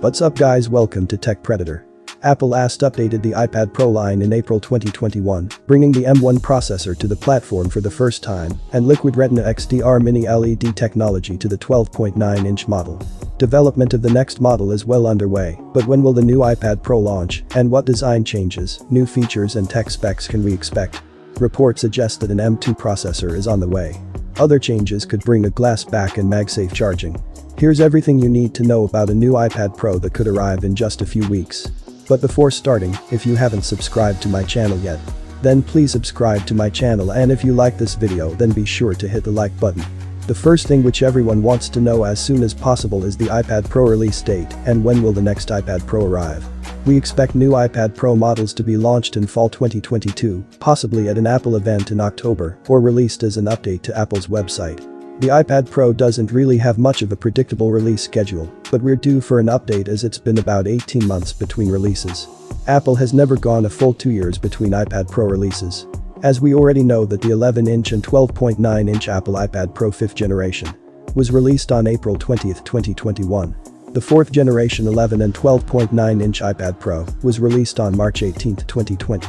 What's up guys, welcome to Tech Predator. Apple last updated the iPad Pro line in April 2021, bringing the M1 processor to the platform for the first time and Liquid Retina XDR Mini LED technology to the 12.9-inch model. Development of the next model is well underway, but when will the new iPad Pro launch, and what design changes, new features and tech specs can we expect? Reports suggest that an M2 processor is on the way. Other changes could bring a glass back and MagSafe charging. Here's everything you need to know about a new iPad Pro that could arrive in just a few weeks. But before starting, if you haven't subscribed to my channel yet, then please subscribe to my channel, and if you like this video then be sure to hit the like button. The first thing which everyone wants to know as soon as possible is the iPad Pro release date and when will the next iPad Pro arrive. We expect new iPad Pro models to be launched in fall 2022, possibly at an Apple event in October or released as an update to Apple's website. The iPad Pro doesn't really have much of a predictable release schedule, but we're due for an update as it's been about 18 months between releases. Apple has never gone a full 2 years between iPad Pro releases. As we already know that the 11-inch and 12.9-inch Apple iPad Pro 5th generation was released on April 20, 2021. The 4th generation 11 and 12.9-inch iPad Pro was released on March 18, 2020.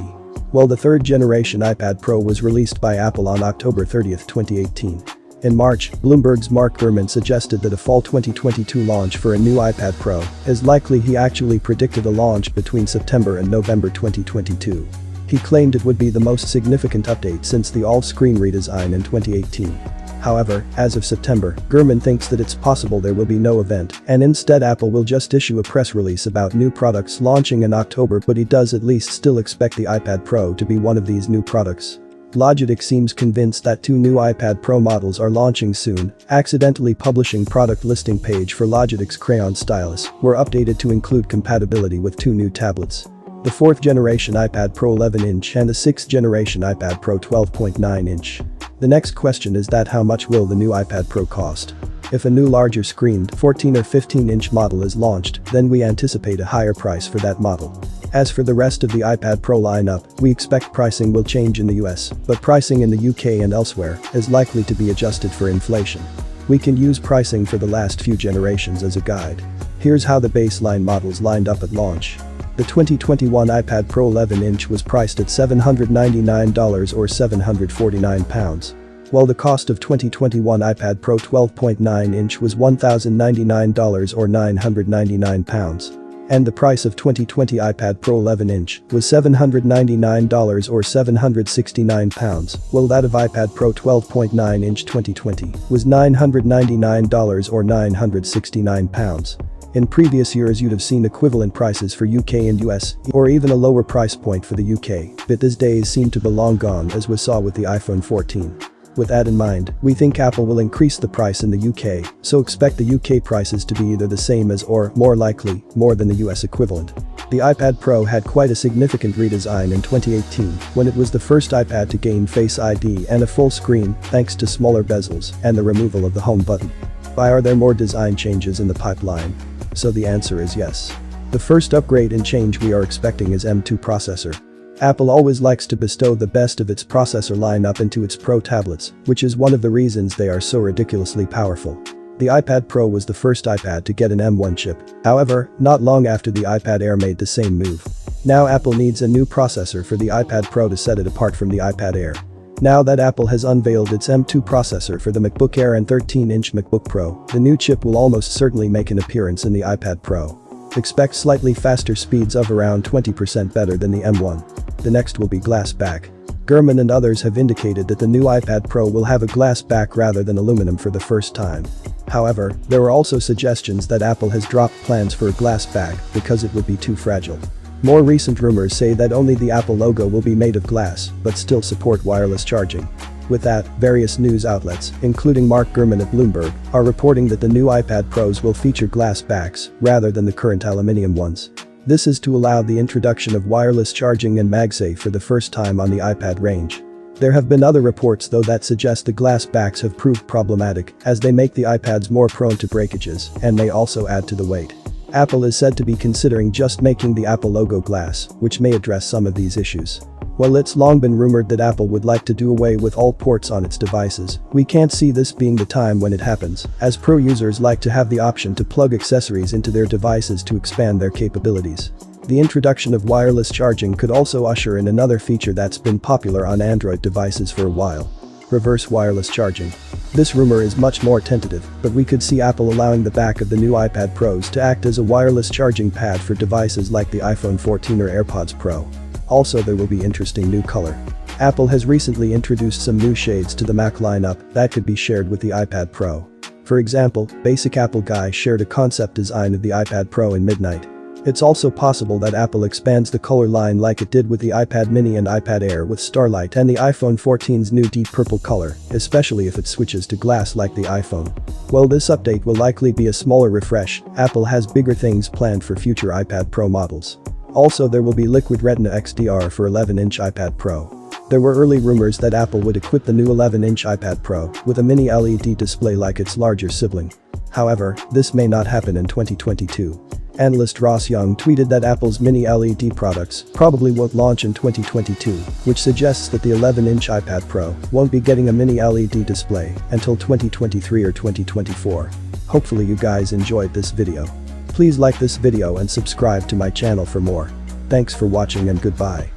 While the 3rd generation iPad Pro was released by Apple on October 30, 2018. In March, Bloomberg's Mark Gurman suggested that a fall 2022 launch for a new iPad Pro is likely. He actually predicted a launch between September and November 2022. He claimed it would be the most significant update since the all-screen redesign in 2018. However, as of September, Gurman thinks that it's possible there will be no event and instead Apple will just issue a press release about new products launching in October, but he does at least still expect the iPad Pro to be one of these new products. Logitech seems convinced that 2 new iPad Pro models are launching soon, accidentally publishing product listing page for Logitech's Crayon stylus were updated to include compatibility with 2 new tablets. The 4th generation iPad Pro 11-inch and the 6th generation iPad Pro 12.9-inch. The next question is that how much will the new iPad Pro cost? If a new larger screened 14 or 15-inch model is launched, then we anticipate a higher price for that model. As for the rest of the iPad Pro lineup, we expect pricing will change in the US, but pricing in the UK and elsewhere is likely to be adjusted for inflation. We can use pricing for the last few generations as a guide. Here's how the baseline models lined up at launch. The 2021 iPad Pro 11-inch was priced at $799 or £749. While the cost of 2021 iPad Pro 12.9-inch was $1,099 or £999. And the price of 2020 iPad Pro 11-inch was $799 or £769, while that of iPad Pro 12.9-inch 2020 was $999 or £969. In previous years you'd have seen equivalent prices for UK and US, or even a lower price point for the UK, but these days seem to be long gone as we saw with the iPhone 14. With that in mind, we think Apple will increase the price in the UK, so expect the UK prices to be either the same as or, more likely, more than the US equivalent. The iPad Pro had quite a significant redesign in 2018 when it was the first iPad to gain Face ID and a full screen thanks to smaller bezels and the removal of the home button. Why are there more design changes in the pipeline? So the answer is yes. The first upgrade and change we are expecting is M2 processor. Apple always likes to bestow the best of its processor lineup into its Pro tablets, which is one of the reasons they are so ridiculously powerful. The iPad Pro was the first iPad to get an M1 chip, however, not long after the iPad Air made the same move. Now Apple needs a new processor for the iPad Pro to set it apart from the iPad Air. Now that Apple has unveiled its M2 processor for the MacBook Air and 13-inch MacBook Pro, the new chip will almost certainly make an appearance in the iPad Pro. Expect slightly faster speeds of around 20% better than the M1. The next will be glass back. Gurman and others have indicated that the new iPad Pro will have a glass back rather than aluminum for the first time. However, there are also suggestions that Apple has dropped plans for a glass back because it would be too fragile. More recent rumors say that only the Apple logo will be made of glass, but still support wireless charging. With that, various news outlets, including Mark Gurman at Bloomberg, are reporting that the new iPad Pros will feature glass backs rather than the current aluminium ones. This is to allow the introduction of wireless charging and MagSafe for the first time on the iPad range. There have been other reports though that suggest the glass backs have proved problematic as they make the iPads more prone to breakages and may also add to the weight. Apple is said to be considering just making the Apple logo glass, which may address some of these issues. While it's long been rumored that Apple would like to do away with all ports on its devices, we can't see this being the time when it happens, as pro users like to have the option to plug accessories into their devices to expand their capabilities. The introduction of wireless charging could also usher in another feature that's been popular on Android devices for a while: reverse wireless charging. This rumor is much more tentative, but we could see Apple allowing the back of the new iPad Pros to act as a wireless charging pad for devices like the iPhone 14 or AirPods Pro. Also, there will be interesting new color. Apple has recently introduced some new shades to the Mac lineup that could be shared with the iPad Pro. For example, Basic Apple Guy shared a concept design of the iPad Pro in Midnight. It's also possible that Apple expands the color line like it did with the iPad mini and iPad Air with Starlight and the iPhone 14's new deep purple color, especially if it switches to glass like the iPhone. While this update will likely be a smaller refresh, Apple has bigger things planned for future iPad Pro models. Also, there will be Liquid Retina XDR for 11-inch iPad Pro. There were early rumors that Apple would equip the new 11-inch iPad Pro with a mini LED display like its larger sibling. However, this may not happen in 2022. Analyst Ross Young tweeted that Apple's mini LED products probably won't launch in 2022, which suggests that the 11-inch iPad Pro won't be getting a mini LED display until 2023 or 2024. Hopefully you guys enjoyed this video. Please like this video and subscribe to my channel for more. Thanks for watching and goodbye.